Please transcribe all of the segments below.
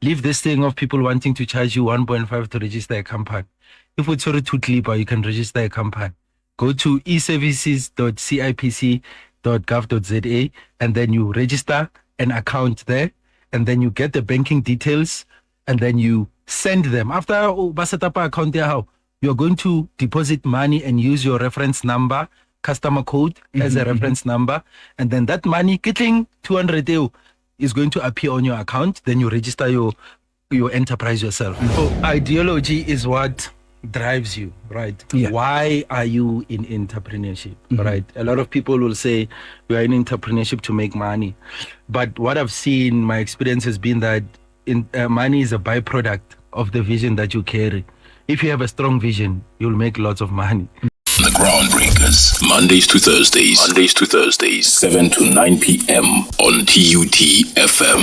leave this thing of people wanting to charge you 1.5 to register a company. If it's already too cheap, you can register a company. Go to eservices.cipc.gov.za and then you register an account there, and then you get the banking details, and then you send them. After you set up an account there, you're going to deposit money and use your reference number, customer code as a reference number, and then that money, getting 200 euro, is going to appear on your account. Then you register your enterprise yourself. So ideology is what drives you, right? Yeah. Why are you in entrepreneurship, right? A lot of people will say we are in entrepreneurship to make money, but what I've seen, my experience has been that money is a byproduct of the vision that you carry. If you have a strong vision, you'll make lots of money. The Groundbreakers, Mondays to Thursdays, 7 to 9 p.m. on TUT FM.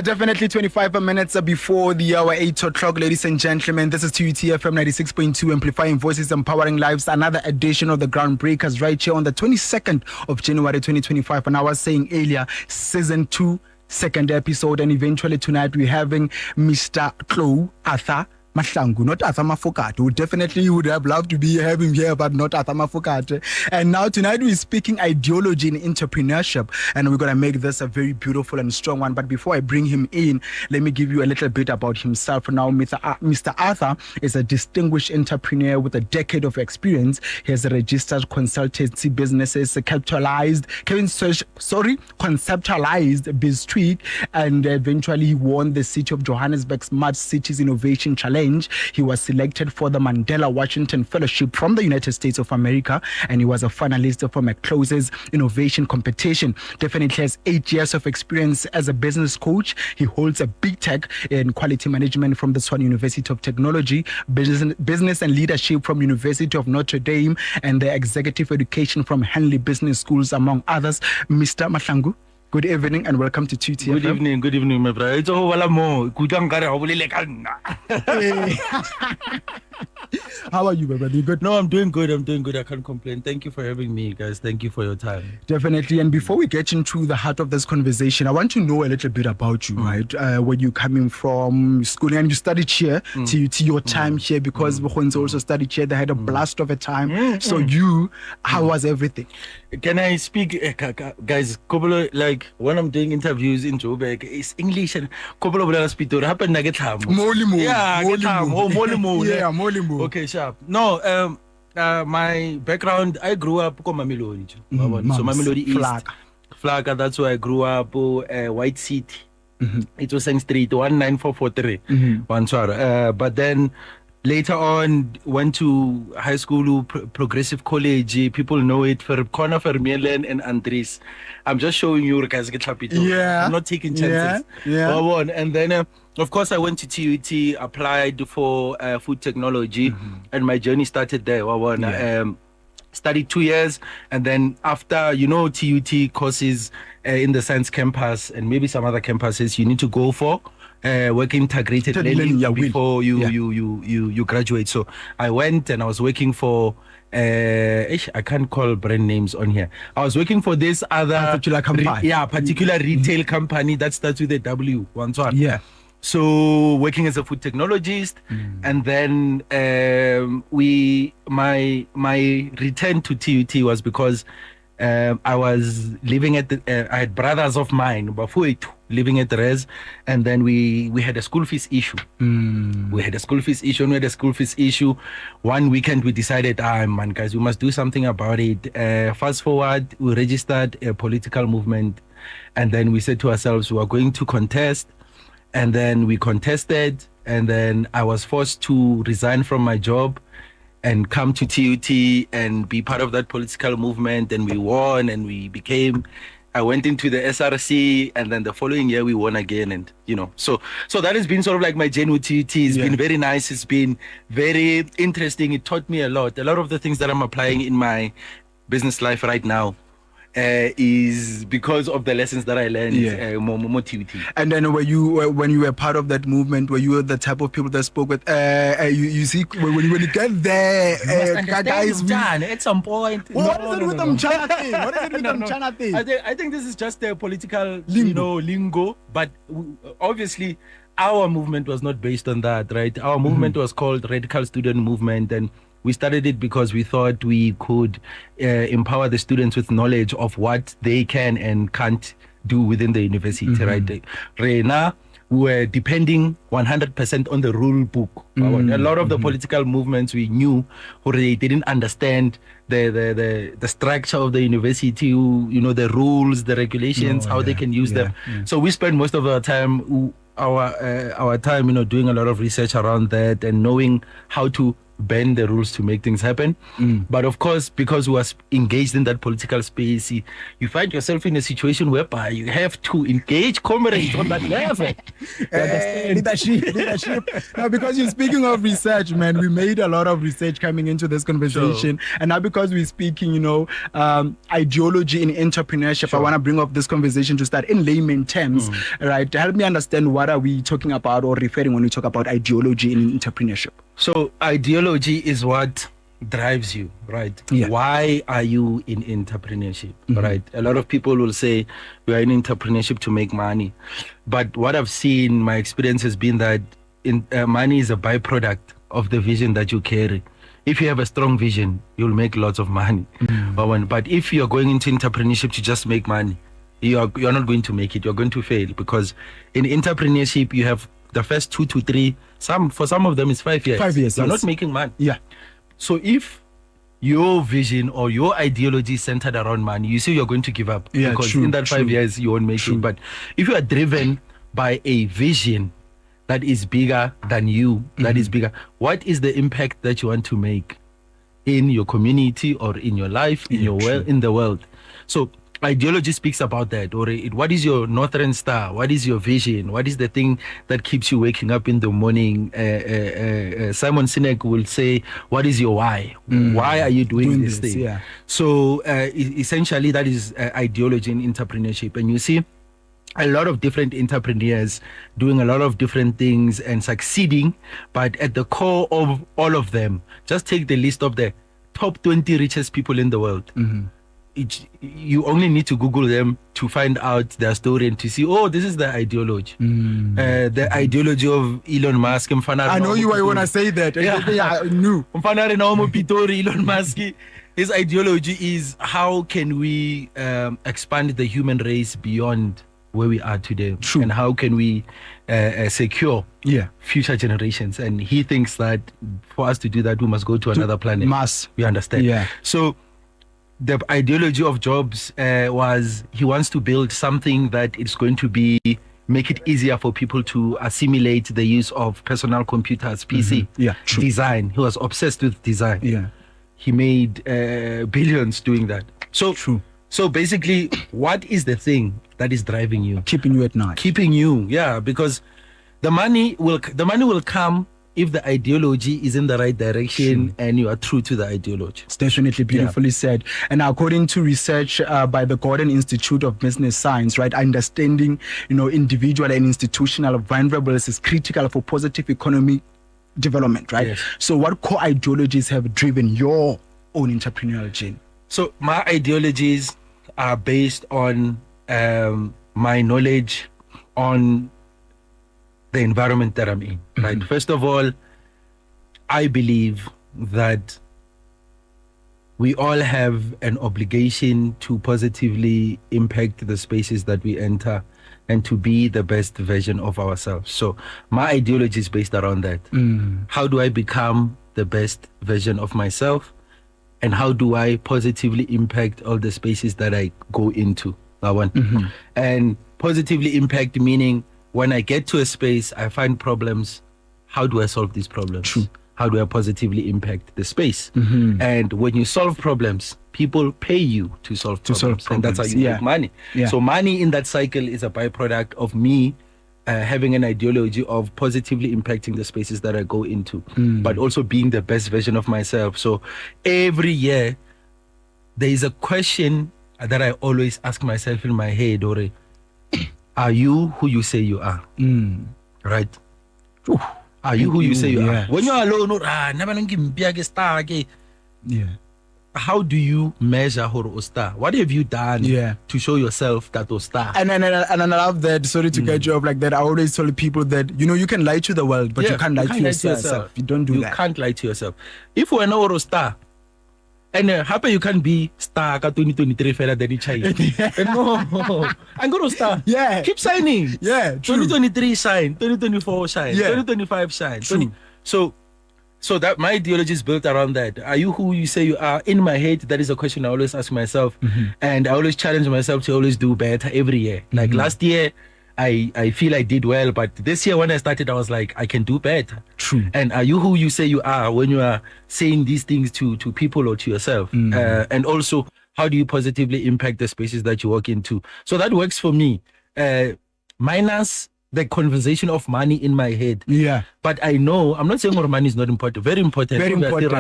Definitely 25 minutes before the hour 8 o'clock, ladies and gentlemen. This is TUT FM 96.2, amplifying voices, empowering lives. Another edition of the Groundbreakers right here on the 22nd of January 2025. And I was saying earlier, season 2, second episode. And eventually tonight we're having Mr. Tlou Arthur Mahlangu, not Arthur Mafokate. We definitely would have loved to be having him here, but not Arthur Mafokate. And now tonight we're speaking ideology in entrepreneurship, and we're going to make this a very beautiful and strong one. But before I bring him in, let me give you a little bit about himself. Now, Mr. Arthur is a distinguished entrepreneur with a decade of experience. He has registered consultancy businesses, conceptualized BizTweak, and eventually he won the City of Johannesburg Smart Cities Innovation Challenge. He was selected for the Mandela Washington Fellowship from the United States of America, and he was a finalist for McClose's innovation competition. Definitely has 8 years of experience as a business coach. He holds a BTech in quality management from the Swan University of Technology, business and leadership from University of Notre Dame, and the executive education from Henley Business Schools, among others. Mr. Mahlangu, good evening and welcome to TUT. Good evening, my brother. It's all How are you, my brother? You good? No, I'm doing good. I can't complain. Thank you for having me, guys. Thank you for your time. Definitely. And before we get into the heart of this conversation, I want to know a little bit about you, right? Where you coming from, schooling, and you studied here, TUT, your time here, because Bukhuns also studied here. They had a blast of a time. So you, how was everything? Can I speak, guys? Like when I'm doing interviews in Joburg, it's English and couple of speak to happen. Yeah, Molimo. Okay, sharp. No, my background, I grew up in Mamelodi. So Mamelodi East. Flaka, that's where I grew up, White City. It was Sang Street, 19443. But then later on, went to high school, Progressive College. People know it for corner for Mielen and Andres. I'm just showing you guys get happy. I'm not taking chances. And then, of course, I went to TUT, applied for food technology, and my journey started there. Studied 2 years, and then after, TUT courses in the science campus and maybe some other campuses, you need to go for work integrated learning before you graduate. So I went and I was working for I can't call brand names on here. I was working for this other particular company. Particular retail company that starts with a W. So working as a food technologist, and then my return to TUT was because I was living at I had brothers of mine, living at Res, and then we had a school fees issue. We had a school fees issue. One weekend we decided, man, guys, we must do something about it. Fast forward, we registered a political movement, and then we said to ourselves, we are going to contest. And then we contested, and then I was forced to resign from my job and come to TUT and be part of that political movement. And we won, and I went into the SRC, and then the following year we won again. And, so that has been sort of like my journey with TUT. It's been very nice. It's been very interesting. It taught me a lot of the things that I'm applying in my business life right now. is because of the lessons that I learned more TUT. And then when you were part of that movement, were you the type of people that spoke with you see when you get there guys at some point what is it with them China thing? What is it with them China thing? I think this is just a political lingo, but obviously our movement was not based on that, right? Our movement was called Radical Student Movement, and we started it because we thought we could empower the students with knowledge of what they can and can't do within the university, right? Right now, we were depending 100% on the rule book. A lot of the political movements we knew, or they didn't understand the structure of the university, the rules, the regulations, how they can use them. So we spend most of our time, our time, doing a lot of research around that and knowing how to bend the rules to make things happen. But of course, because we was engaged in that political space, you find yourself in a situation whereby you have to engage comrades on that level. Leadership. Now, because you're speaking of research, man, we made a lot of research coming into this conversation. And now because we're speaking, ideology in entrepreneurship, I want to bring up this conversation to start in layman terms, right? To help me understand what are we talking about or referring when we talk about ideology in entrepreneurship. So ideology is what drives you, right? Yeah. Why are you in entrepreneurship, right? A lot of people will say we are in entrepreneurship to make money. But what I've seen, my experience has been that money is a byproduct of the vision that you carry. If you have a strong vision, you'll make lots of money. But if you're going into entrepreneurship to just make money, you're not going to make it. You're going to fail, because in entrepreneurship, you have the first 2 to 3, for some of them it's 5 years. 5 years. You're not making money. Yeah. So if your vision or your ideology is centered around money, you see you're going to give up. Yeah, because true, in that 5 years you won't make it. But if you are driven by a vision that is bigger than you, that is bigger, what is the impact that you want to make in your community or in your life, in your world, in the world? So ideology speaks about that. Or what is your northern star? What is your vision? What is the thing that keeps you waking up in the morning? Simon Sinek will say, what is your why? Why are you doing this thing? Yeah. So essentially that is ideology in entrepreneurship. And you see a lot of different entrepreneurs doing a lot of different things and succeeding, but at the core of all of them, just take the list of the top 20 richest people in the world. You only need to Google them to find out their story and to see, this is the ideology. The ideology of Elon Musk. I know you want to say that. Yeah, I knew. Elon Musk, his ideology is how can we expand the human race beyond where we are today. True. And how can we secure future generations. And he thinks that for us to do that, we must go to another planet. We understand. Yeah. So the ideology of Jobs was he wants to build something that is going to make it easier for people to assimilate the use of personal computers, PC. Yeah, true. Design. He was obsessed with design. Yeah. He made billions doing that. So true. So basically, what is the thing that is driving you? Keeping you at night. Keeping you, because the money will come if the ideology is in the right direction and you are true to the ideology. It's definitely beautifully said. And according to research by the Gordon Institute of Business Science, right, understanding, individual and institutional vulnerabilities is critical for positive economic development, right? Yes. So what core ideologies have driven your own entrepreneurial journey? So my ideologies are based on my knowledge on the environment that I'm in, right? First of all, I believe that we all have an obligation to positively impact the spaces that we enter and to be the best version of ourselves. So my ideology is based around that. How do I become the best version of myself? And how do I positively impact all the spaces that I go into? And positively impact meaning when I get to a space, I find problems. How do I solve these problems? True. How do I positively impact the space? And when you solve problems, people pay you to solve problems. And that's how you make money. Yeah. So money in that cycle is a byproduct of me having an ideology of positively impacting the spaces that I go into, but also being the best version of myself. So every year, there is a question that I always ask myself in my head, Ore, are you who you say you are? Right? Ooh. Are you who you say you are? When you're alone, how do you measure who star? What have you done to show yourself that you star? And I love that. Sorry to cut you off like that. I always tell people that, you know, you can lie to the world, but you can't lie to yourself. You don't do that. You can't lie to yourself. If we're not a star, and happy you can be star 2023 fella that it's No, I'm gonna star. Yeah. Keep signing. Yeah. True. 2023 shine, 2024 shine, 2025 shine. So that my ideology is built around that. Are you who you say you are? In my head, that is a question I always ask myself. And I always challenge myself to always do better every year. Like last year, I feel I did well, but this year when I started, I was like, I can do better. True. And are you who you say you are when you are saying these things to people or to yourself? And also, how do you positively impact the spaces that you walk into? So that works for me. Minus the conversation of money in my head. Yeah. But I know, I'm not saying more money is not important. Very important. Very important.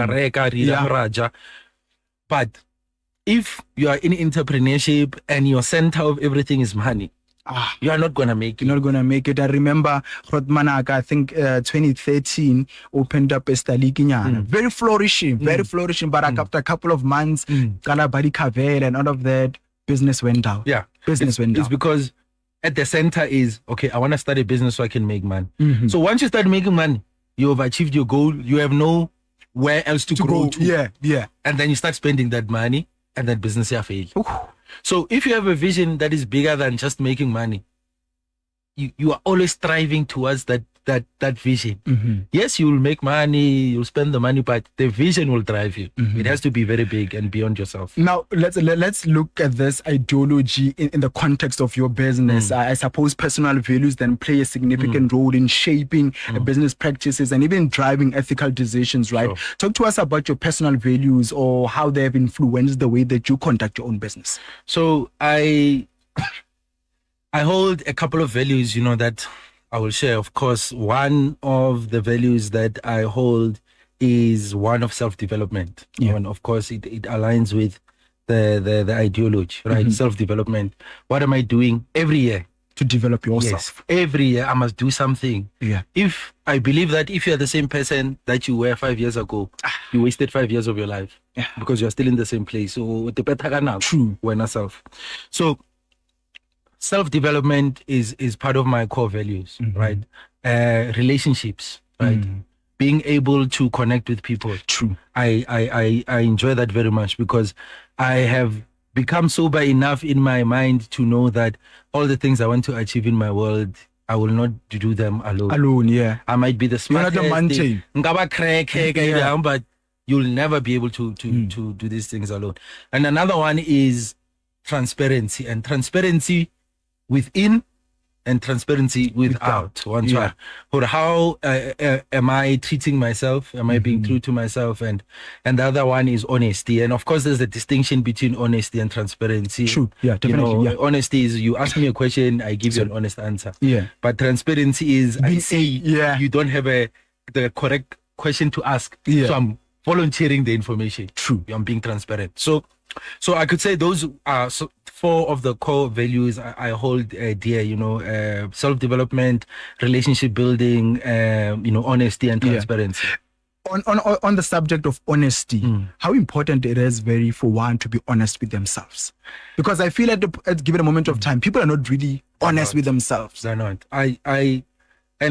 But if you are in entrepreneurship and your center of everything is money, you are not going to make it. You're not going to make it. I remember Rotmanaka, I think 2013, opened up a Stalikinyana. Very flourishing, but after a couple of months, Kalabari Kavel and all of that, business went down. Yeah. Business went down. It's because at the center is, okay, I want to start a business so I can make money. So once you start making money, you have achieved your goal. You have nowhere else to grow to. Yeah. And then you start spending that money and that business will fail. So if you have a vision that is bigger than just making money, you are always striving towards that vision. Yes, you will make money, you'll spend the money, but the vision will drive you. It has to be very big and beyond yourself. Now, let's look at this ideology in the context of your business. I suppose personal values then play a significant role in shaping business practices and even driving ethical decisions, right? Sure. Talk to us about your personal values or how they have influenced the way that you conduct your own business. So I hold a couple of values, that I will share. Of course, one of the values that I hold is one of self-development. And of course, it aligns with the ideology, right? Self-development. What am I doing every year? To develop yourself. Yes, every year I must do something. Yeah. If I believe that if you're the same person that you were 5 years ago, you wasted 5 years of your life because you're still in the same place. So the better now. True. When self. So self-development is part of my core values, right? Relationships, right? Being able to connect with people. True. I enjoy that very much because I have become sober enough in my mind to know that all the things I want to achieve in my world, I will not do them alone. Yeah. I might be the smartest. You're not the man, but you'll never be able to do these things alone. And another one is transparency, and transparency within and transparency without. One. Or how am I treating myself? Am I being true to myself? And the other one is honesty. And of course, there's a distinction between honesty and transparency. True. Yeah, definitely. Honesty is you ask me a question, I give you an honest answer. Yeah. But transparency is I see you don't have the correct question to ask. Yeah. So I'm volunteering the information. True. I'm being transparent. So I could say those are four of the core values I hold dear, self-development, relationship building, honesty and transparency. On the subject of honesty, how important it is for one to be honest with themselves. Because I feel at given a moment of time, people are not really honest with themselves. They're not. I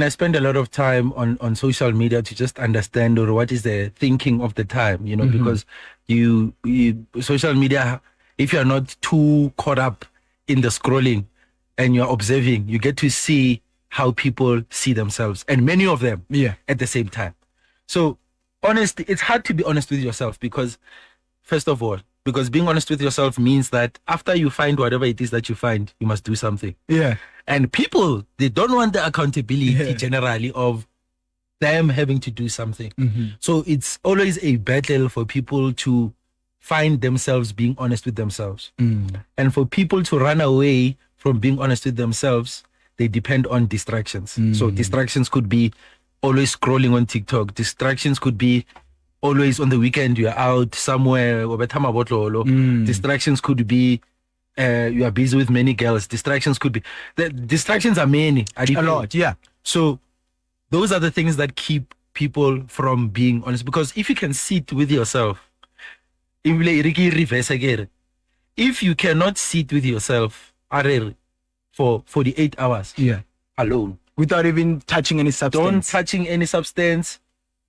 spend a lot of time on social media to just understand what is the thinking of the time, because you social media, if you're not too caught up in the scrolling and you're observing, you get to see how people see themselves, and many of them at the same time. So honesty, it's hard to be honest with yourself because, first of all, being honest with yourself means that after you find whatever it is that you find, you must do something. Yeah. And people, they don't want the accountability generally of them having to do something. So it's always a battle for people to find themselves being honest with themselves. And for people to run away from being honest with themselves, they depend on distractions. So distractions could be always scrolling on TikTok. Distractions could be always on the weekend, you're out somewhere. Distractions could be you are busy with many girls. Distractions could be. The distractions are many. A lot, yeah. So those are the things that keep people from being honest. Because if you can sit with yourself, if you cannot sit with yourself for 48 hours alone, without even touching any substance, don't touching any substance,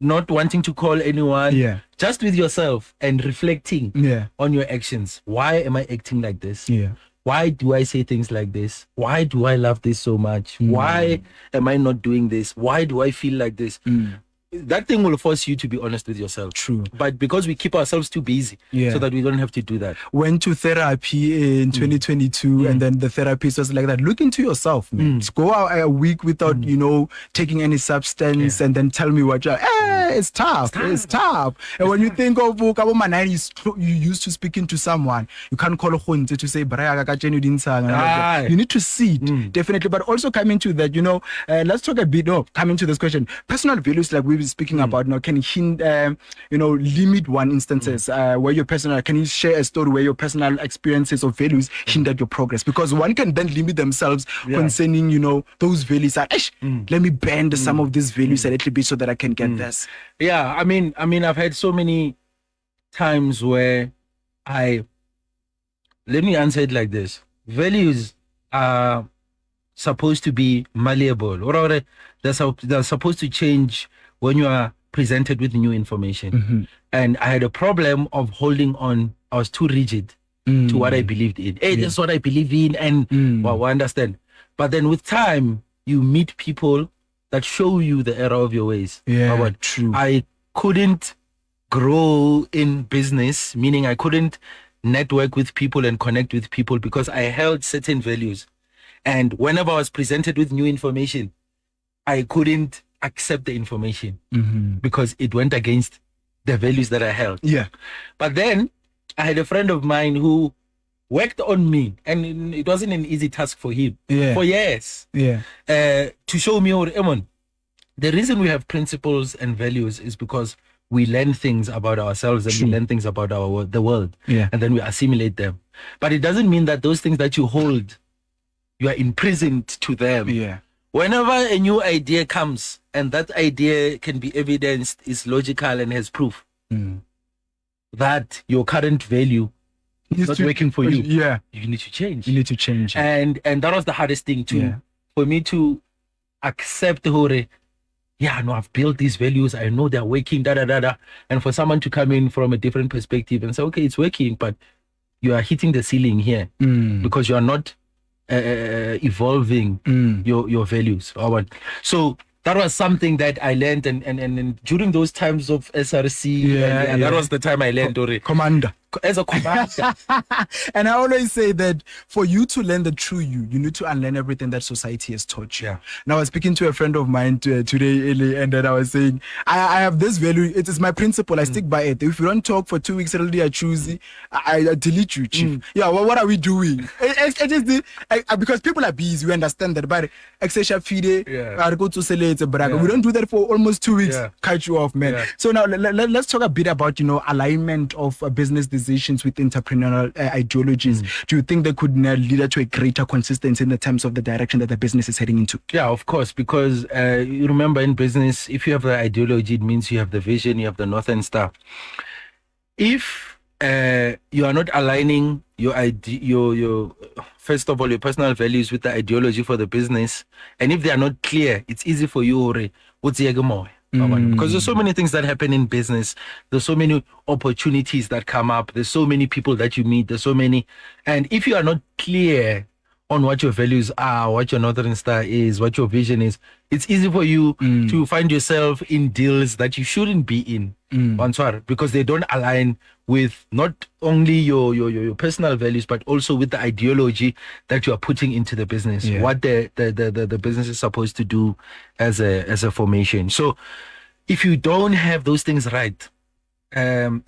not wanting to call anyone, just with yourself and reflecting on your actions. Why am I acting like this? Why do I say things like this? Why do I love this so much? Why am I not doing this? Why do I feel like this? That thing will force you to be honest with yourself. True. But because we keep ourselves too busy, so that we don't have to do that. Went to therapy in 2022, and then the therapist was like that. Look into yourself, man. Go out a week without, taking any substance, and then tell me what you're. It's tough. It's tough. And when you think of you used to speaking to someone, you can't call a hunter to say, you need to sit, definitely. But also coming to that, let's talk a bit, coming to this question, personal values, like we've been speaking about now, can limit one instances where your personal, can you share a story where your personal experiences or values hindered your progress? Because one can then limit themselves concerning, those values are, let me bend some of these values a little bit so that I can get this. Yeah, I mean, I've had so many times where let me answer it like this. Values are supposed to be malleable, or they're supposed to change when you are presented with new information. And I had a problem of holding on. I was too rigid to what I believed in. Hey, this is what I believe in, and I understand. But then with time, you meet people that show you the error of your ways. True. I couldn't grow in business, meaning I couldn't network with people and connect with people because I held certain values. And whenever I was presented with new information, I couldn't accept the information because it went against the values that I held. But then I had a friend of mine who worked on me, and it wasn't an easy task for him for years to show me, Emon, the reason we have principles and values is because we learn things about ourselves and we learn things about the world, and then we assimilate them. But it doesn't mean that those things that you hold, you are imprisoned to them. Whenever a new idea comes and that idea can be evidenced, is logical and has proof that your current value is not working for you, you need to change. You need to change. And that was the hardest thing for me to accept. I've built these values. I know they're working. And for someone to come in from a different perspective and say, okay, it's working, but you are hitting the ceiling here because you are not evolving your values. So that was something that I learned, and during those times of SRC, that was the time I learned commander. As a commander. And I always say that for you to learn the true you need to unlearn everything that society has taught you. Now I was speaking to a friend of mine today, and then I was saying, I have this value. It is my principle. I stick by it. If you don't talk for 2 weeks, I choose, I delete you, chief. What are we doing? Because people are busy. We understand that. But I go to sell it. We don't do that for almost 2 weeks. Cut you off, man. So now let's talk a bit about alignment of business decisions with entrepreneurial ideologies. Do you think they could lead to a greater consistency in the terms of the direction that the business is heading into? Yeah, of course, because you remember in business, if you have the ideology, it means you have the vision, you have the north and star. If you are not aligning your first of all, your personal values with the ideology for the business, and if they are not clear, it's easy for you because there's so many things that happen in business. There's so many opportunities that come up. There's so many people that you meet. There's so many. And if you are not clear on what your values are, what your Northern Star is, what your vision is, it's easy for you to find yourself in deals that you shouldn't be in. Because they don't align with not only your personal values, but also with the ideology that you are putting into the business, what the business is supposed to do as a formation. So if you don't have those things right, and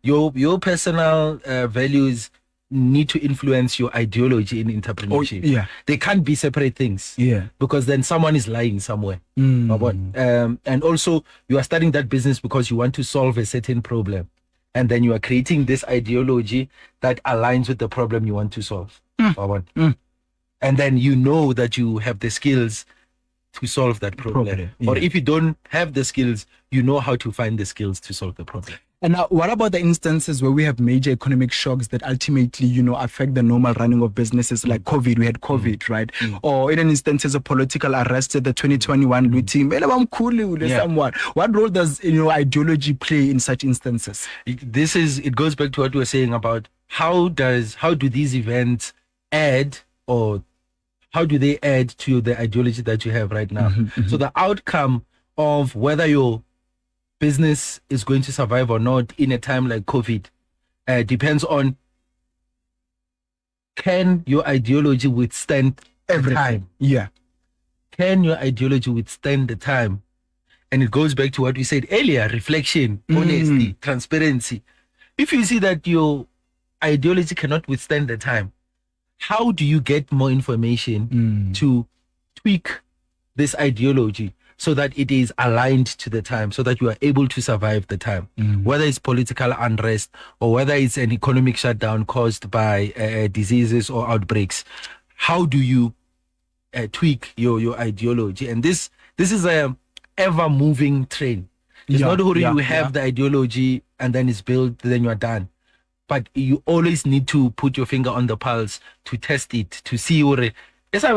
your personal values need to influence your ideology in entrepreneurship. They can't be separate things. Because then someone is lying somewhere. And also you are starting that business because you want to solve a certain problem. and then you are creating this ideology that aligns with the problem you want to solve. And then you know that you have the skills to solve that problem. Or if you don't have the skills, you know how to find the skills to solve the problem. And now, what about the instances where we have major economic shocks that ultimately, you know, affect the normal running of businesses, like COVID? We had COVID, right? Or in an instances of political arrest at the 2021 looting. Somewhat. What role does, you know, ideology play in such instances? It goes back to what we were saying about how do these events add, or how do they add to the ideology that you have right now? So the outcome of whether your business is going to survive or not in a time like COVID depends on, can your ideology withstand every time? Can your ideology withstand the time? And it goes back to what we said earlier: reflection, honesty, transparency. If you see that your ideology cannot withstand the time, how do you get more information to tweak this ideology so that it is aligned to the time, so that you are able to survive the time? Whether it's political unrest or whether it's an economic shutdown caused by diseases or outbreaks, how do you tweak your ideology? And this is a ever moving train. It's not who you have the ideology and then it's built, then you are done. But you always need to put your finger on the pulse to test it, to see where Now,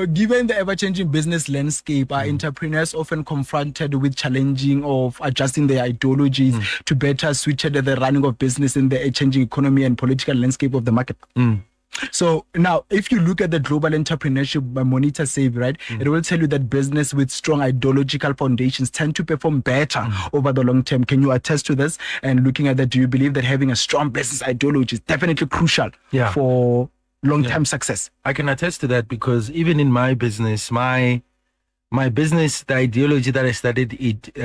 given the ever-changing business landscape, are entrepreneurs often confronted with challenging of adjusting their ideologies to better switch the running of business in the changing economy and political landscape of the market? So now, if you look at the Global Entrepreneurship Monitor survey, right, it will tell you that business with strong ideological foundations tend to perform better over the long term. Can you attest to this? And looking at that, do you believe that having a strong business ideology is definitely crucial for long-term success? I can attest to that, because even in my business, my business, the ideology that I started it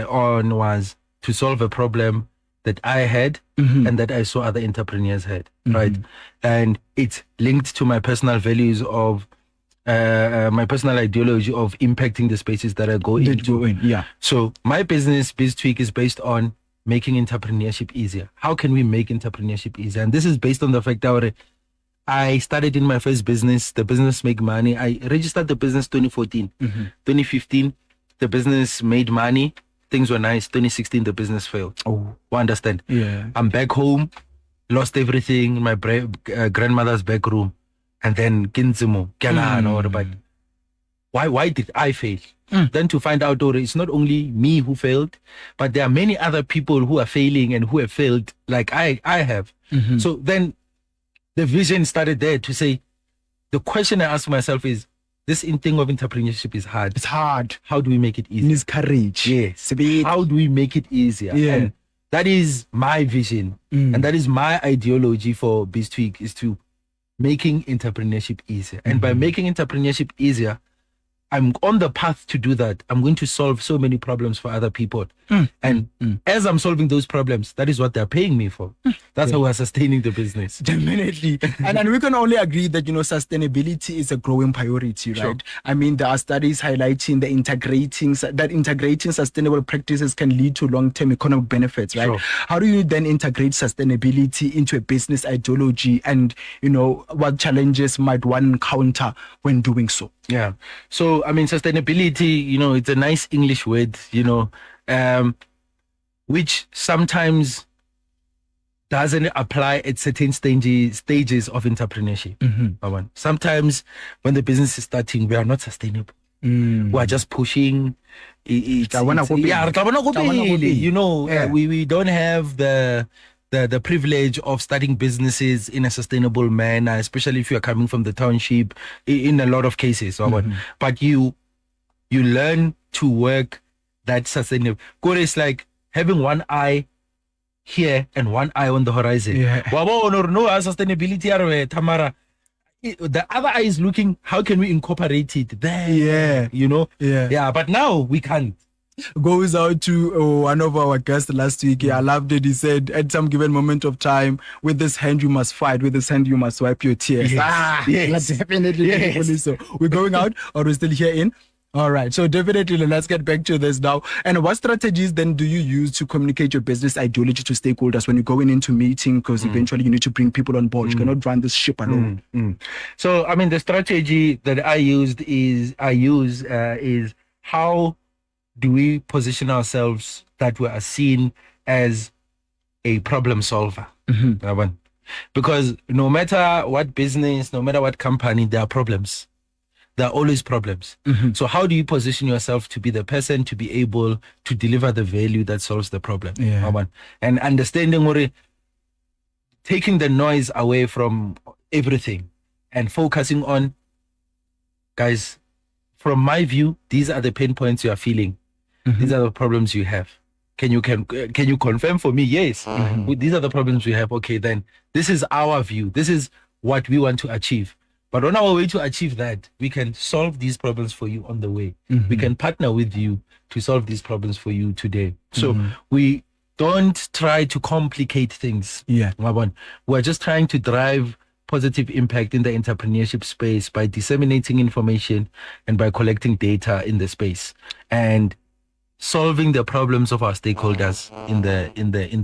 on was to solve a problem that I had and that I saw other entrepreneurs had, right? And it's linked to my personal values of my personal ideology of impacting the spaces that I go into. So my business, BizTweak, is based on making entrepreneurship easier. How can we make entrepreneurship easier? And this is based on the fact that I started in my first business, the business Make Money. I registered the business 2014. 2015, the business made money. Things were nice. 2016, the business failed. Understand? I'm back home, lost everything in my grandmother's back room, and then Kinzimo, but why did I fail? Then to find out, it's not only me who failed, but there are many other people who are failing and who have failed like I have. So then the vision started there to say, the question I asked myself is, this thing of entrepreneurship is hard. It's hard. How do we make it easier? It needs courage. Yes. How do we make it easier? And that is my vision. And that is my ideology for BizTweak, is to making entrepreneurship easier. And by making entrepreneurship easier, I'm on the path to do that. I'm going to solve so many problems for other people. And as I'm solving those problems, that is what they're paying me for. That's how we're sustaining the business. Definitely. and we can only agree that, sustainability is a growing priority, right? I mean, there are studies highlighting that integrating sustainable practices can lead to long-term economic benefits, right? How do you then integrate sustainability into a business ideology, and, what challenges might one encounter when doing so? Yeah. So, I mean, sustainability, it's a nice English word, which sometimes doesn't apply at certain stages of entrepreneurship. Sometimes when the business is starting, we are not sustainable. We are just pushing. We don't have the privilege of starting businesses in a sustainable manner, especially if you are coming from the township, in a lot of cases. But you learn to work that sustainable. Good is like having one eye here and one eye on the horizon. Sustainability, Tamara. The other eye is looking, how can we incorporate it there? But now we can't. Goes out to one of our guests last week. I loved it. He said, at some given moment of time, with this hand you must fight, with this hand you must wipe your tears. Yes. Definitely. So we're going out, or we're still here in All right. So definitely let's get back to this now. And what strategies then do you use to communicate your business ideology to stakeholders when you're going into meeting? Because eventually you need to bring people on board. You cannot run this ship alone. So, I mean, the strategy that I use is how do we position ourselves that we are seen as a problem solver? Because no matter what business, no matter what company, there are problems. There are always problems. So how do you position yourself to be the person to be able to deliver the value that solves the problem? And understanding, taking the noise away from everything and focusing on, guys, from my view, these are the pain points you are feeling. These are the problems you have. Can you confirm for me? Yes. These are the problems we have. Okay, then this is our view. This is what we want to achieve. But on our way to achieve that, we can solve these problems for you on the way. We can partner with you to solve these problems for you today. So we don't try to complicate things. We're just trying to drive positive impact in the entrepreneurship space by disseminating information and by collecting data in the space and solving the problems of our stakeholders in the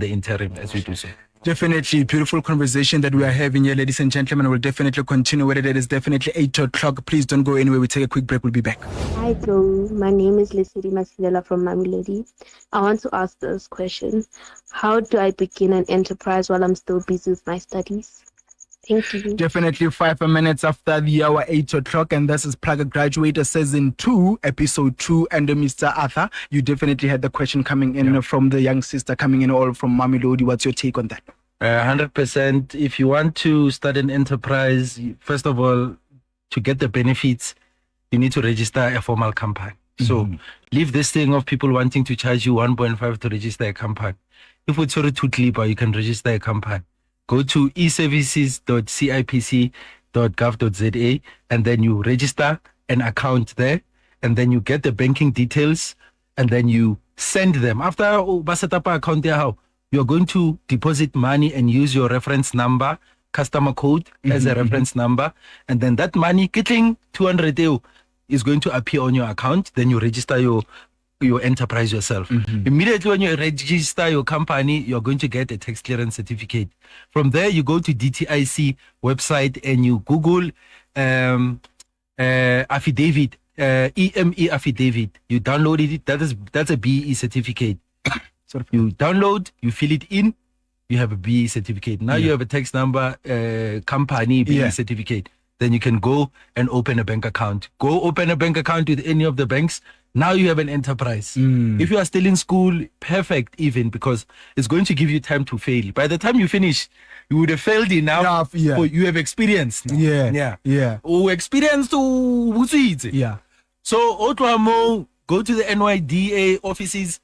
interim as we do so. Definitely beautiful conversation that we are having here, ladies and gentlemen. We'll definitely continue with it. It is definitely 8 o'clock. Please don't go anywhere. We take a quick break. We'll be back. Hi, Tlou. My name is Lesedi Masilela from Mamelodi. I want to ask this question. How do I begin an enterprise while I'm still busy with my studies? Thank you. Definitely 5 minutes after the hour, 8 o'clock. And this is Plug a Graduator Season 2, Episode 2. And Mr. Arthur, you definitely had the question coming in from the young sister coming in all from Mamelodi. What's your take on that? 100%. If you want to start an enterprise, first of all, to get the benefits, you need to register a formal company. So leave this thing of people wanting to charge you 1.5 to register a company. If it's already too clear, you can register a company. Go to eservices.cipc.gov.za and then you register an account there, and then you get the banking details, and then you send them. After set up an account there, you're going to deposit money and use your reference number, customer code as a reference number, and then that money, getting 200 euro, is going to appear on your account. Then you register your enterprise yourself. Immediately when you register your company, you're going to get a tax clearance certificate. From there, you go to DTIC website and you Google affidavit, EME affidavit. You download it. That's a BE certificate. You download, you fill it in, you have a BE certificate. Now you have a tax number, company BE certificate. Then you can go and open a bank account. Go open a bank account with any of the banks. Now you have an enterprise. If you are still in school, perfect even, because it's going to give you time to fail. By the time you finish, you would have failed enough. For you have experience now. Experience to So Otuamo, go to the NYDA offices.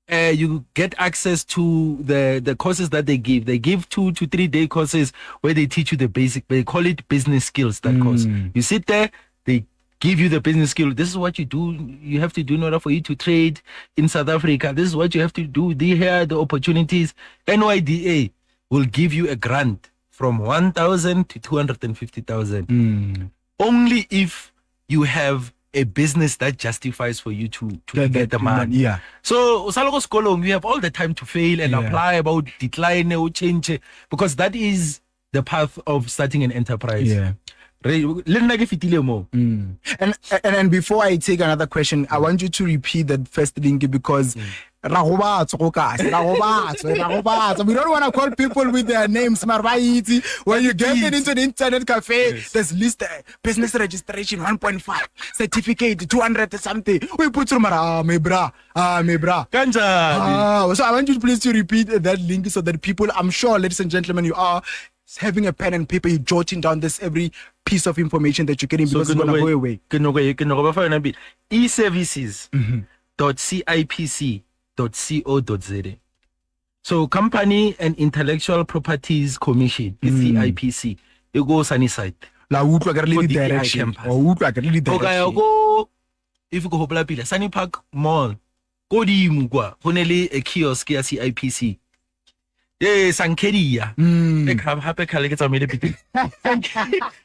You get access to the courses that they give. They give 2 to 3 day courses where they teach you the basic. They call it business skills, that course. You sit there, they give you the business skill. This is what you do. You have to do in order for you to trade in South Africa. This is what you have to do. Here are the opportunities. NYDA will give you a grant from 1,000 to 250,000. Only if you have a business that justifies for you to get the money. So, Saloko Skolong, you have all the time to fail and apply about decline or change, because that is the path of starting an enterprise. And before I take another question, I want you to repeat that first link, because we don't want to call people with their names. When you get into the internet cafe, there's list business registration 1.5, certificate 200 something. We put through me bra. So I want you please to repeat that link so that people, I'm sure, ladies and gentlemen, you are having a pen and paper, you're jotting down this every piece of information that you're getting, because it's going to go away. eservices.cipc.co.za. So Company and Intellectual Properties Commission is CIPC. You go sunny side. La utlwa ka le direction. If you go Hopla Sunny Park Mall, go di mugwa. Honele a kiosk ya CIPC. Sankeria.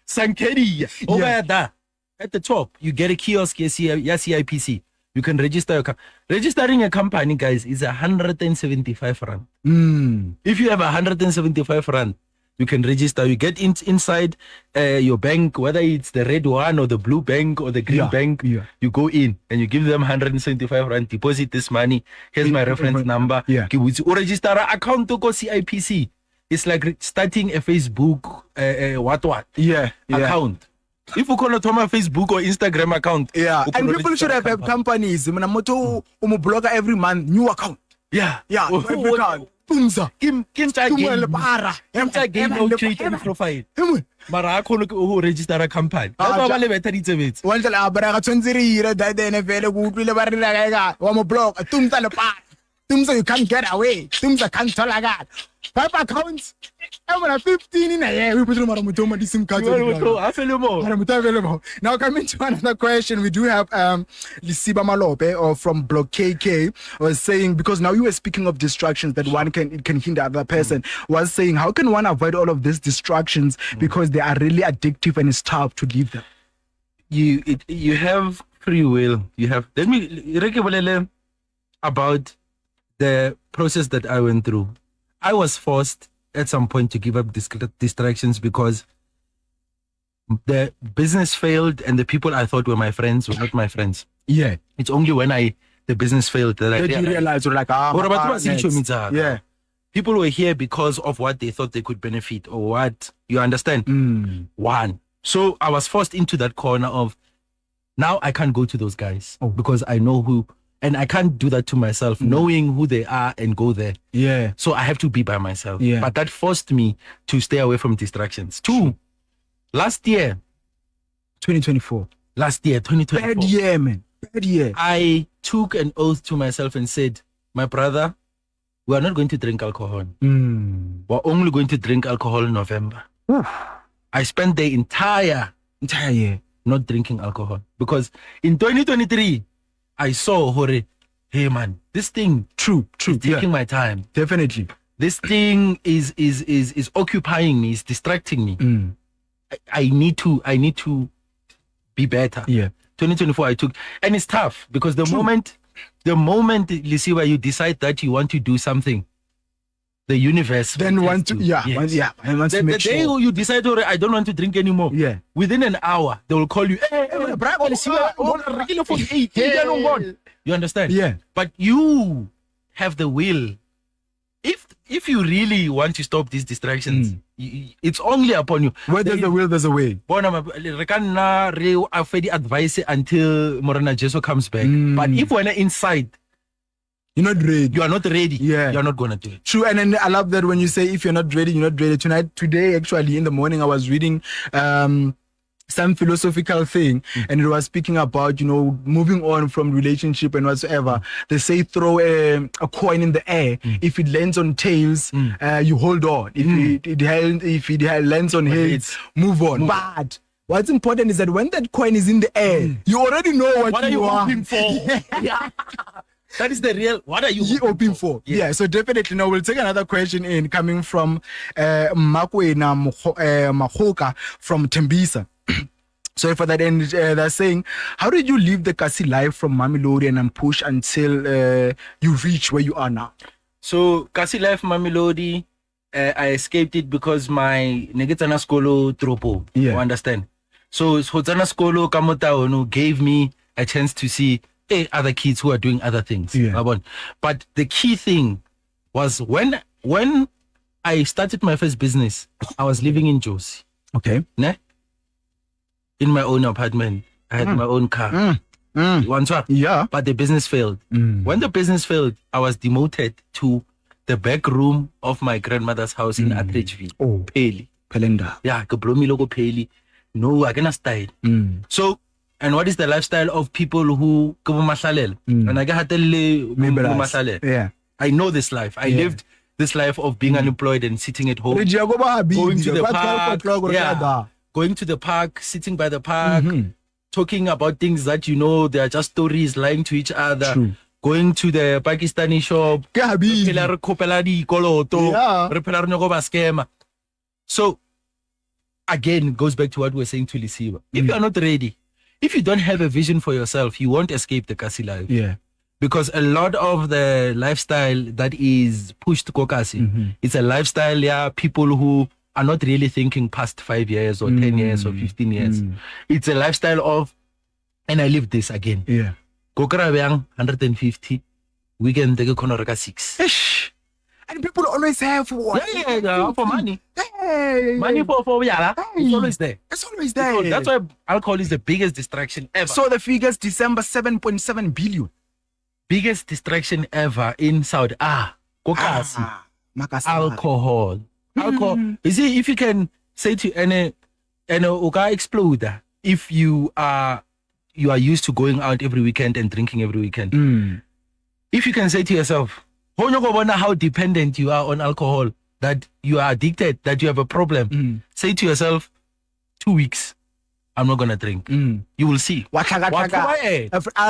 Sankeria. Over there. at the top, you get a kiosk, yes, CIPC. You can register your registering a company, guys, is 175 rand. If you have 175 rand, you can register. You get inside your bank, whether it's the red one or the blue bank or the green bank. You go in and you give them 175 rand, deposit this money. Here's my reference number. Or register an account to go CIPC. It's like starting a Facebook account. If you cannot have a Facebook or Instagram account, and people should have companies. Blog every month, new account. Every account. Punza. Kim game no create any profile. Mara I can register a company. That's why I better it's a bit. One tell abara tonziri that then available will barriga. One blog. Tumza le pa. Tumza you can't get away. Tumza can't tell a god. 5 accounts. I'm 15 in a year. We put them on the SIM card. Now coming to another question, we do have Lisiba Malope or from Block KK was saying, because now you were speaking of distractions that one can hinder other person, was saying how can one avoid all of these distractions because they are really addictive and it's tough to leave them? You have free will. You have let me about the process that I went through. I was forced at some point to give up distractions because the business failed and the people I thought were my friends were not my friends. Yeah. It's only when the business failed that I realized you're like, people were here because of what they thought they could benefit or what, you understand? One. So I was forced into that corner of now I can't go to those guys because I know who. And I can't do that to myself, knowing who they are and go there. Yeah. So I have to be by myself. Yeah. But that forced me to stay away from distractions. 2, last year. 2024. Last year, 2024. Bad year, man. Bad year. I took an oath to myself and said, my brother, we are not going to drink alcohol. We're only going to drink alcohol in November. I spent the entire year not drinking alcohol. Because in 2023, I saw Hore, hey man, this thing is taking my time. Definitely. This thing is occupying me, is distracting me. I need to be better. Yeah. 2024 I took, and it's tough because the moment Lisiwa, you decide that you want to do something, the universe then want to the day you decide, I don't want to drink anymore. Yeah. Within an hour, they will call you. You understand? Yeah. But you have the will. If you really want to stop these distractions, it's only upon you. Where there's a will, there's a way. Advice until Morana Jeso comes back. But if we're not inside, you're not ready. You are not ready. Yeah. You're not going to do it. True. And then I love that when you say, if you're not ready, you're not ready. Today, actually, in the morning, I was reading some philosophical thing, and it was speaking about, moving on from relationship and whatsoever. They say throw a coin in the air. If it lands on tails, you hold on. If it lands on heads, move on. But what's important is that when that coin is in the air, you already know what you are hoping for. Yeah. That is the real. What are you hoping for? Yeah. So definitely. Now we'll take another question in coming from Makwena Mahoka from Tembisa. Sorry for that. And they're saying, how did you live the Kasi life from Mamelodi and push until you reach where you are now? So Kasi life Mamelodi, I escaped it because my Negetana Skolo Tropo. Yeah. You understand? So Hotana Skolo Kamota gave me a chance to see other kids who are doing other things. Yeah. But the key thing was when I started my first business, I was living in Josi. Okay. Ne? In my own apartment. I had my own car. Yeah. But the business failed. When the business failed, I was demoted to the back room of my grandmother's house in Atteridgeville. Oh. Peli. Pelenda. Yeah, Kablomi logo Peli. No, I cannot style. So, and what is the lifestyle of people who and I I know this life. I lived this life of being unemployed and sitting at home. Going to the park. Going to the park, sitting by the park, talking about things that they are just stories, lying to each other. True. Going to the Pakistani shop. So again, it goes back to what we're saying to Lisiba. If you are not ready, if you don't have a vision for yourself, you won't escape the kasi life. Yeah. Because a lot of the lifestyle that is pushed kokasi, it's a lifestyle, people who are not really thinking past 5 years or 10 years or 15 years. It's a lifestyle of, and I live this again. Yeah. Kokra bang 150, weekend they go 6. Ish. And people always have what? Yeah, for money. Hey. Money for yala. It's always there. It's always there. That's why alcohol is the biggest distraction ever. So the figures December 7.7 billion. Biggest distraction ever in Saudi. Kokasi. Alcohol. Alcohol. You see, if you can say to any uka explode, if you are used to going out every weekend and drinking every weekend. If you can say to yourself, how dependent you are on alcohol, that you are addicted, that you have a problem, say to yourself, 2 weeks, I'm not gonna drink. You will see. I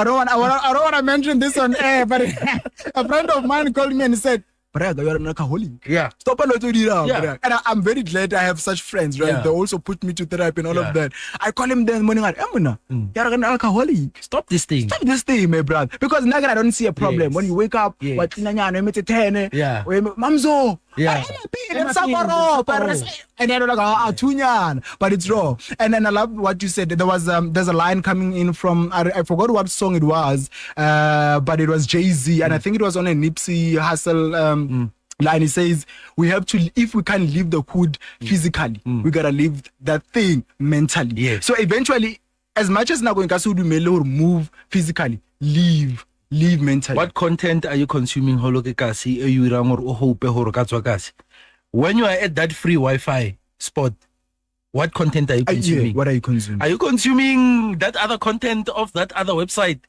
don't want to mention this on air, but a friend of mine called me and said, "Brother, you're an alcoholic. Yeah. Stop a lot of it." Yeah. And I'm very glad I have such friends, right? Yeah. They also put me to therapy and all of that. I call him then morning, you're an alcoholic. Stop this thing. Stop this thing, my brother. Because now I don't see a problem. Yes. When you wake up, Yes. what Yeah. Mamzo. Yeah. And then like tunyan, but it's raw. And then I love what you said. There was there's a line coming in from I forgot what song it was, but it was Jay-Z, and I think it was on a Nipsey Hussle line. He says we have to, if we can't leave the hood physically, we gotta leave that thing mentally. Yes. So eventually, as much as Nago Nkasudu move physically, leave mentally. What content are you consuming? When you are at that free Wi-Fi spot, what content are you consuming? What are you consuming? Are you consuming that other content of that other website?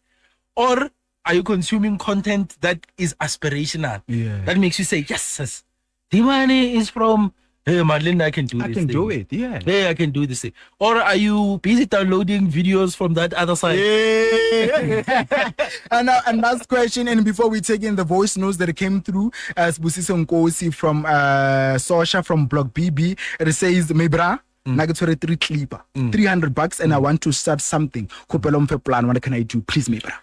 Or are you consuming content that is aspirational? Yeah. That makes you say, yes, the money is from, hey, Madeleine, I can do I this can thing. do it, yeah. Hey, I can do this thing. Or are you busy downloading videos from that other side? Yeah. and last question, and before we take in the voice notes that came through, as Busiso Nkosi from Sosha from Block BB, it says, Mebra, Nagatore 3 clipper, $300, and I want to start something. Kopelomfe plan, what can I do? Please, Mebra.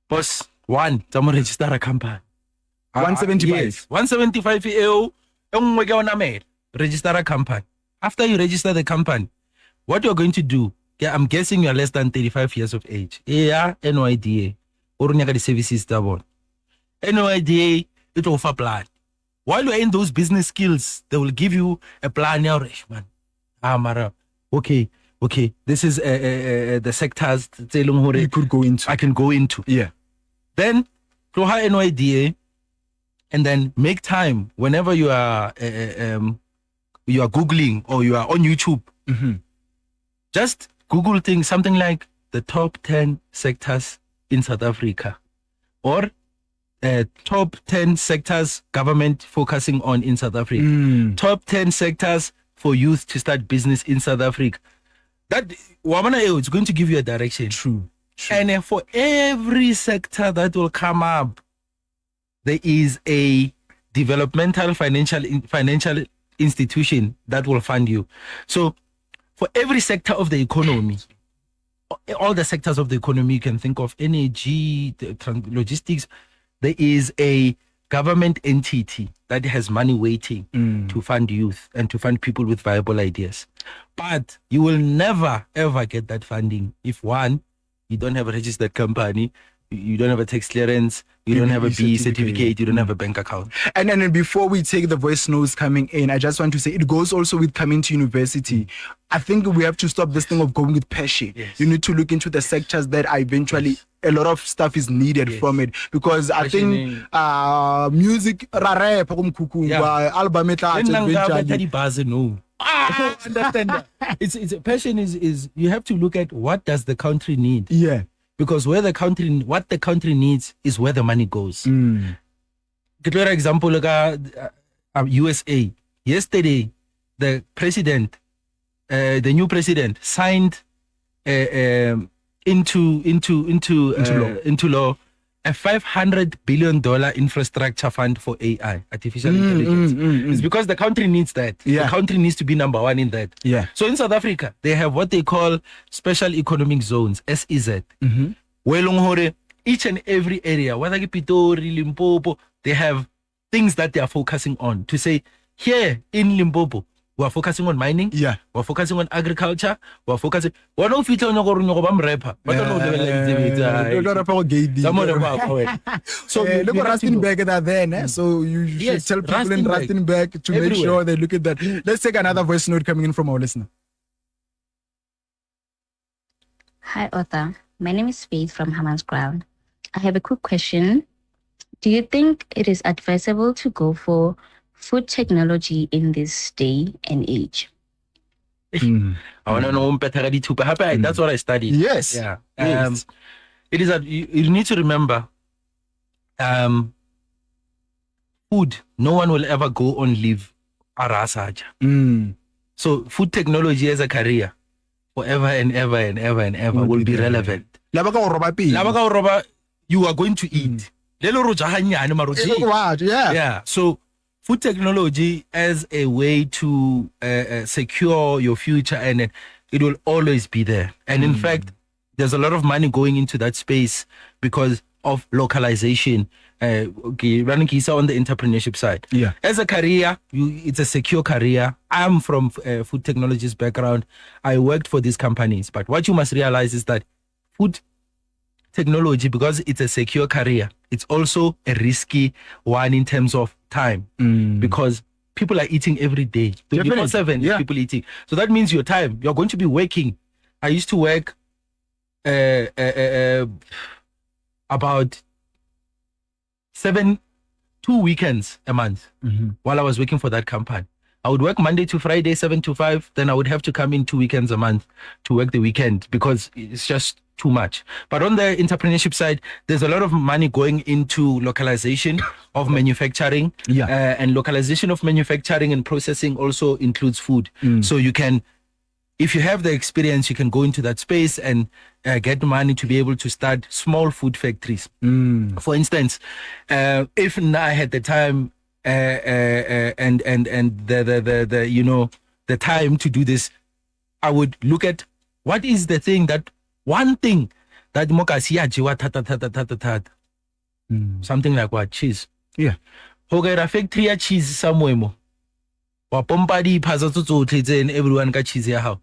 Boss, one, someone register a company. 175. Yes, 175 EO. Register a company. After you register the company, what you're going to do, I'm guessing you're less than 35 years of age. Yeah, NYDA. Or the services double. NYDA, it will offer plan. While you're in those business skills, they will give you a plan. Man. Mara. Okay. This is the sectors You could go into. I can go into. Yeah. Then, to hire NYDA, and then make time whenever you are Googling or you are on YouTube. Just Google things, something like the top 10 sectors in South Africa, or top 10 sectors government focusing on in South Africa, top 10 sectors for youth to start business in South Africa. That it's going to give you a direction. True. And for every sector that will come up, there is a developmental financial institution that will fund you. So for every sector of the economy, all the sectors of the economy you can think of, energy, logistics, there is a government entity that has money waiting to fund youth and to fund people with viable ideas. But you will never, ever get that funding if, one, you don't have a registered company, you don't have a tax clearance, you don't have a B certificate, you don't have a bank account. And then before we take the voice notes coming in, I just want to say it goes also with coming to university. I think we have to stop this thing of going with passion. Yes. You need to look into the sectors that are eventually a lot of stuff is needed from it, because I think music rare album eventually. No. Understand that. It's passion is you have to look at what does the country need. Yeah. Because what the country needs is where the money goes. Give you an example, like USA. Yesterday, the president, the new president, signed into law a $500 billion infrastructure fund for AI, artificial intelligence. It's because the country needs that. Yeah. The country needs to be number one in that. Yeah. So in South Africa, they have what they call special economic zones, SEZ. Where long hore, each and every area, whether it's Pitori, Limpopo, they have things that they are focusing on to say, here in Limpopo, we're focusing on mining. Yeah. We're focusing on agriculture. We're focusing. We're not fit on your rapper. But So we look at Rustenburg there, so you should Yes, tell people in Rustenburg. Rustenburg to make Everywhere. sure they look at that. Let's take another voice note coming in from our listener. Hi, Arthur. My name is Faith from Hammansground. I have a quick question. Do you think it is advisable to go for food technology in this day and age? I want to know that's what I studied. Yes. Yeah. Yes. It is that you need to remember food, no one will ever go on leave arasaja. So food technology as a career forever and ever and ever and ever will be relevant. Laba ka o roba pele. Laba ka o roba, you are going to eat. Lelo ro ja hanyane maro je. Yeah. So food technology as a way to secure your future, and it will always be there. And in fact, there's a lot of money going into that space because of localization. Running Kisa on the entrepreneurship side. Yeah. As a career, it's a secure career. I'm from food technologies background. I worked for these companies. But what you must realize is that food technology, because it's a secure career, it's also a risky one in terms of time, because people are eating every day. 24/7 Yeah. people eating. So that means your time, you're going to be working. I used to work about 2 weekends a month while I was working for that company. I would work Monday to Friday, 7 to 5. Then I would have to come in 2 weekends a month to work the weekend because it's just too much. But on the entrepreneurship side, there's a lot of money going into localization of manufacturing. Yeah. And localization of manufacturing and processing also includes food. So you can, if you have the experience, you can go into that space and get money to be able to start small food factories. For instance, if I had the time and the you know, the time to do this, I would look at what is the thing that one thing that mokasi ajiwa tata. Something like what? Cheese. Yeah. Hogera factory ya cheese somewhere mo. Wa pompa di phaza tsotletse and everyone ka cheese ya how.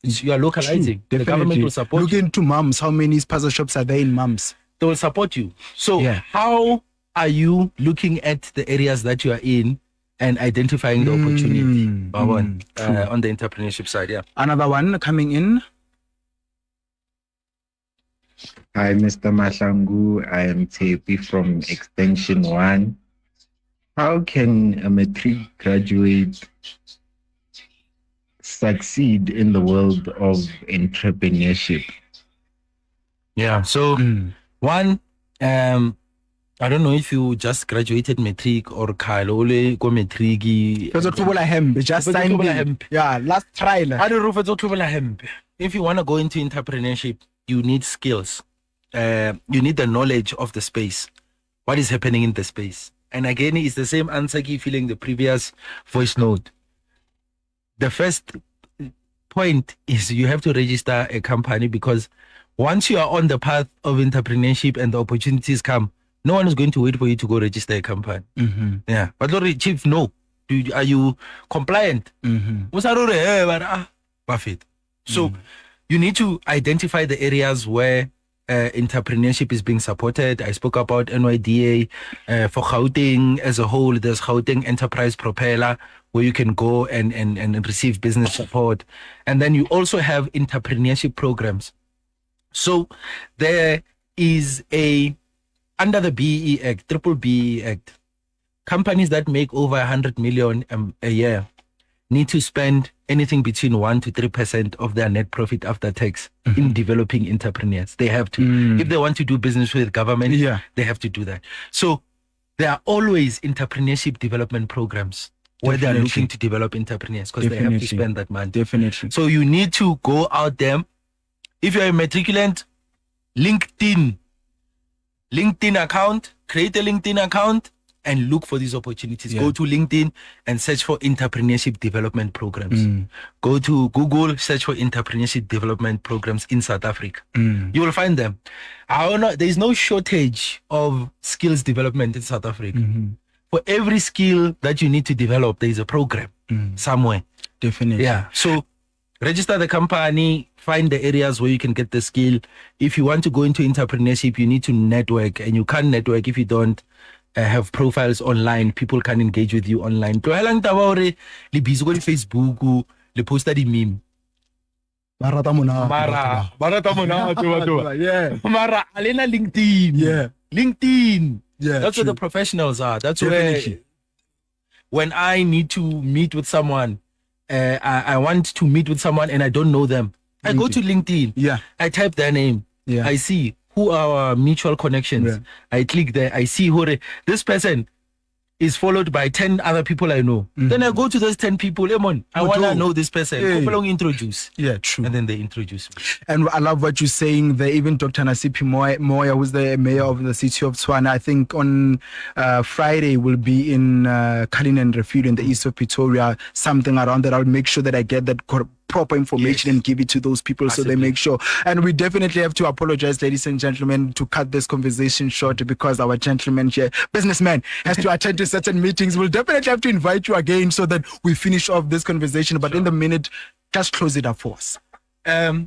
You are localizing. The government will support Look you. into mums. How many puzzle shops are there in mums? They will support you. So Yeah. how are you looking at the areas that you are in and identifying the opportunity Bawon, on the entrepreneurship side? Yeah. Another one coming in. Hi, Mr. Mahlangu. I am Tepi from Extension 1. How can a matric graduate succeed in the world of entrepreneurship? Yeah. So one, I don't know if you just graduated matric or Kalole go matric. Just signed. Yeah, last trial. If you want to go into entrepreneurship, you need skills. You need the knowledge of the space. What is happening in the space? And again, it's the same answer feeling the previous voice note. The first point is you have to register a company, because once you are on the path of entrepreneurship and the opportunities come, no one is going to wait for you to go register a company. Yeah. But Lord Chief, no. Are you compliant? So you need to identify the areas where entrepreneurship is being supported. I spoke about NYDA. For Gauteng as a whole, there's Gauteng Enterprise Propeller, where you can go and receive business support. And then you also have entrepreneurship programs. So there is under the BEE Act, Triple BEE Act, companies that make over 100 million a year need to spend anything between 1 to 3% of their net profit after tax in developing entrepreneurs. They have to. If they want to do business with government, they have to do that. So there are always entrepreneurship development programs where they are looking to develop entrepreneurs, because they have to spend that money. Definitely. So you need to go out there. If you're a matriculant, LinkedIn, LinkedIn account, create a LinkedIn account, and look for these opportunities. Yeah. Go to LinkedIn and search for entrepreneurship development programs. Go to Google, search for entrepreneurship development programs in South Africa. You will find them. There is no shortage of skills development in South Africa. For every skill that you need to develop, there is a program somewhere. Definitely. Yeah. So register the company, find the areas where you can get the skill. If you want to go into entrepreneurship, you need to network, and you can't network if you don't have profiles online. People can engage with you online. Tlohelang taba hore le busy ko Facebook, le posta di meme. Barata mona. Mara Yeah. Mara alena LinkedIn. Yeah. LinkedIn. Yeah. That's true. where the professionals are. That's Definitely. where when I need to meet with someone, I want to meet with someone and I don't know them. I go to LinkedIn. Yeah. I type their name. Yeah. I see who are our mutual connections. Yeah. I click there. I see who this person is followed by 10 other people I know. Then I go to those 10 people. Come on, I want to know this person. Hey. Come along, introduce. Yeah, true. And then they introduce me. And I love what you're saying there. Even Dr. Nasipi Moya, who's the mayor of the city of Tshwane, I think on Friday will be in Cullinan Refuge in the east of Pretoria, something around that. I'll make sure that I get that proper information and give it to those people so they make sure. And we definitely have to apologize, ladies and gentlemen, to cut this conversation short because our gentleman here, businessman, has to attend to certain meetings. We'll definitely have to invite you again so that we finish off this conversation. But in the minute, just close it up for us. The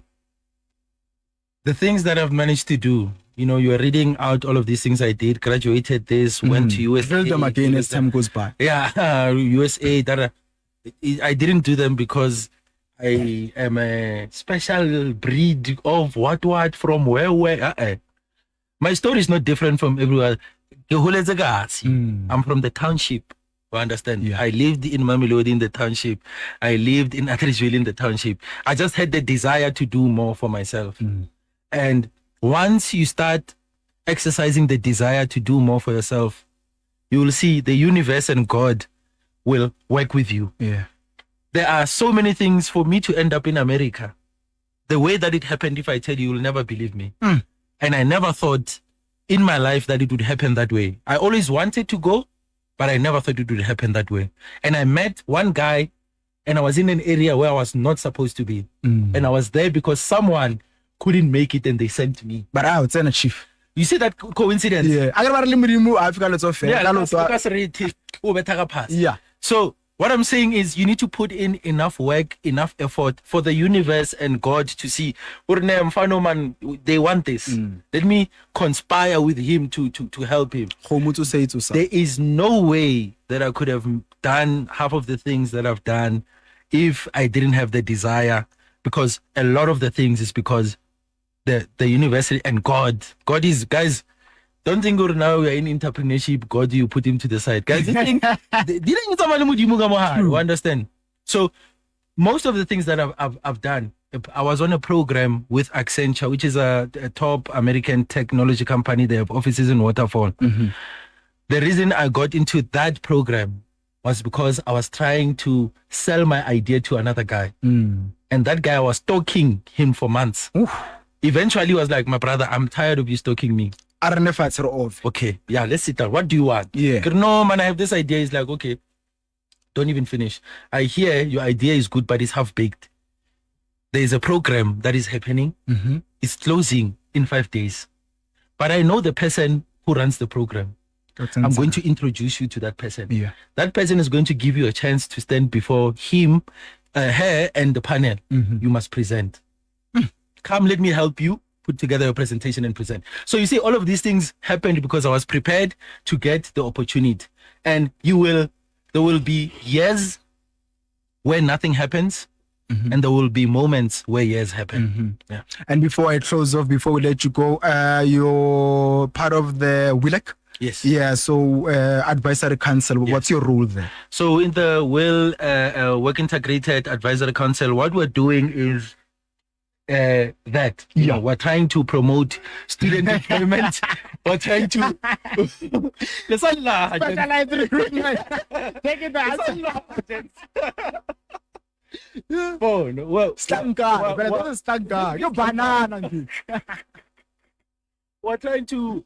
things that I've managed to do, you're reading out all of these things I did, graduated this, went to USA. Build them again as time goes by. Yeah, USA. I didn't do them because I am a special breed of what from where. My story is not different from everyone. I'm from the township. You understand? Yeah. I lived in Mamelodi in the township. I lived in Atteridgeville in the township. I just had the desire to do more for myself. And once you start exercising the desire to do more for yourself, you will see the universe and God will work with you. Yeah. There are so many things for me to end up in America. The way that it happened, if I tell you, you'll never believe me. And I never thought in my life that it would happen that way. I always wanted to go, but I never thought it would happen that way. And I met one guy, and I was in an area where I was not supposed to be. And I was there because someone couldn't make it and they sent me. But it's an chief. You see that coincidence? Yeah. Yeah. So what I'm saying is you need to put in enough work, enough effort for the universe and God to see, they want this. Let me conspire with him to help him. There is no way that I could have done half of the things that I've done if I didn't have the desire, because a lot of the things is because the university and God is, guys, don't think now we are in entrepreneurship, God, you put him to the side. Guys, you understand? So most of the things that I've done, I was on a program with Accenture, which is a top American technology company. They have offices in Waterfall. The reason I got into that program was because I was trying to sell my idea to another guy. And that guy, I was stalking him for months. Eventually, he was like, my brother, I'm tired of you stalking me. Okay, yeah, let's sit down. What do you want? Yeah. No, man, I have this idea. He's like, okay, don't even finish. I hear your idea is good, but it's half-baked. There is a program that is happening. It's closing in 5 days. But I know the person who runs the program. I'm going to introduce you to that person. Yeah. That person is going to give you a chance to stand before him, her, and the panel. You must present. Come, let me help you put together your presentation and present. So you see, all of these things happened because I was prepared to get the opportunity. And there will be years where nothing happens, and there will be moments where years happen. Yeah. And before I close off, before we let you go, you're part of the WILEC. Yes. Yeah. So advisory council. Yes. What's your role there? So in the Work Integrated Advisory Council, what we're doing is that we're trying to promote student employment. We're trying to Specialized recruitment. Take it back. Oh, no. Well, Stanka. You're banana. we're trying to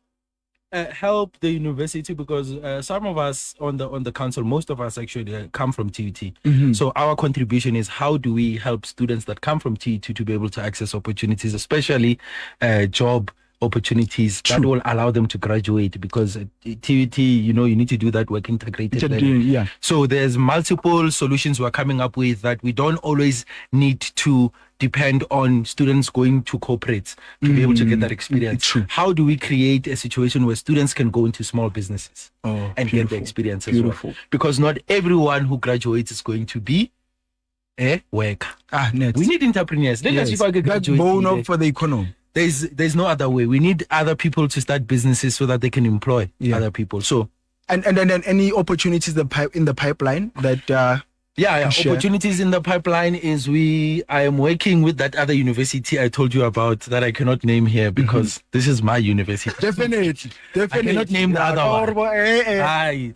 help the university because some of us on the council, most of us actually come from TUT. So our contribution is how do we help students that come from TUT to be able to access opportunities, especially job opportunities that will allow them to graduate, because TUT, you need to do that work integrated learning. So there's multiple solutions we're coming up with that we don't always need to depend on students going to corporates to be able to get that experience. How do we create a situation where students can go into small businesses and get the experience as well? Because not everyone who graduates is going to be a worker. We need entrepreneurs. Backbone for the economy. There's no other way. We need other people to start businesses so that they can employ other people. So and any opportunities in the pipeline that opportunities in the pipeline is I am working with that other university I told you about that I cannot name here because this is my university. Definitely. I cannot name the other one.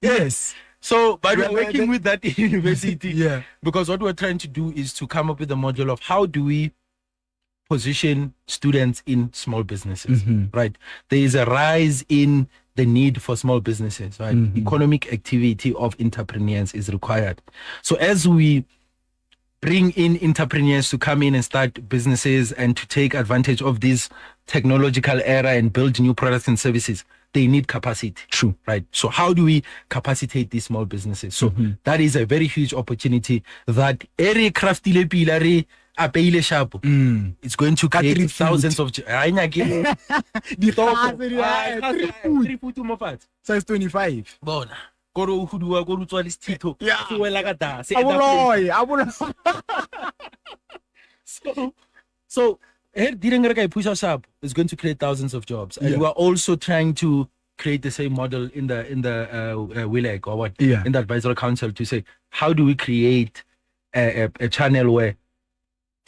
Yes. So, but we're working with that university because what we're trying to do is to come up with a model of how do we position students in small businesses, right? There is a rise in the need for small businesses, right? Economic activity of entrepreneurs is required. So as we bring in entrepreneurs to come in and start businesses and to take advantage of this technological era and build new products and services, they need capacity. Right? So how do we capacitate these small businesses? So that is a very huge opportunity that every crafty it's going to create thousands of size 25. So it's going to create thousands of jobs, and we're also trying to create the same model in the WILEC or what in the advisory council to say how do we create a channel where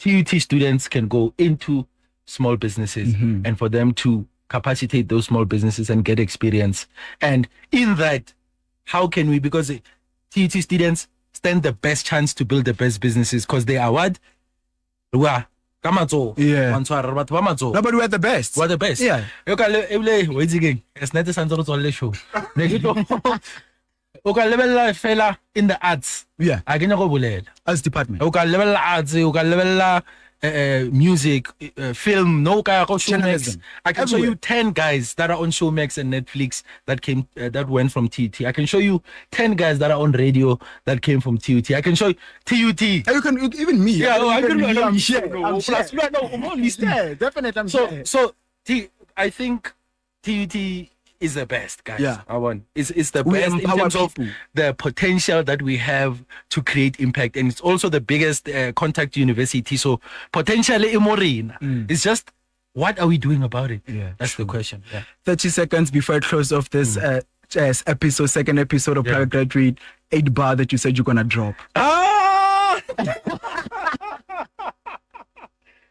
TUT students can go into small businesses and for them to capacitate those small businesses and get experience. And in that, how can we, because TUT students stand the best chance to build the best businesses because they are what? No, but we're the best. We're the best. Yeah. Fella in the arts. I can go as department. Level arts, level music, film, Showmax. I can show you 10 guys that are on Showmax and Netflix that went from TUT. I can show you 10 guys that are on radio that came from TUT. I can show you TUT. You can even me. I'm sure. Definitely. So I think TUT is the best, guys. It's the best in terms of the potential that we have to create impact, and it's also the biggest contact university. So potentially it's just what are we doing about it? That's the question. 30 seconds before I close off this second episode of Private Graduate, 8 bar that you said you're gonna drop.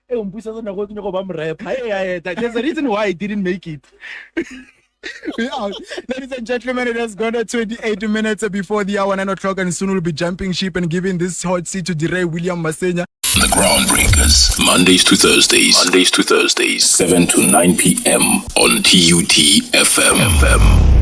There's a reason why I didn't make it. Ladies and gentlemen, it has gone at 28 minutes before the hour 9 o'clock, and soon we'll be jumping ship and giving this hot seat to Dire William Masenya. The Groundbreakers, Mondays to Thursdays, 7 to 9 p.m. on TUT FM.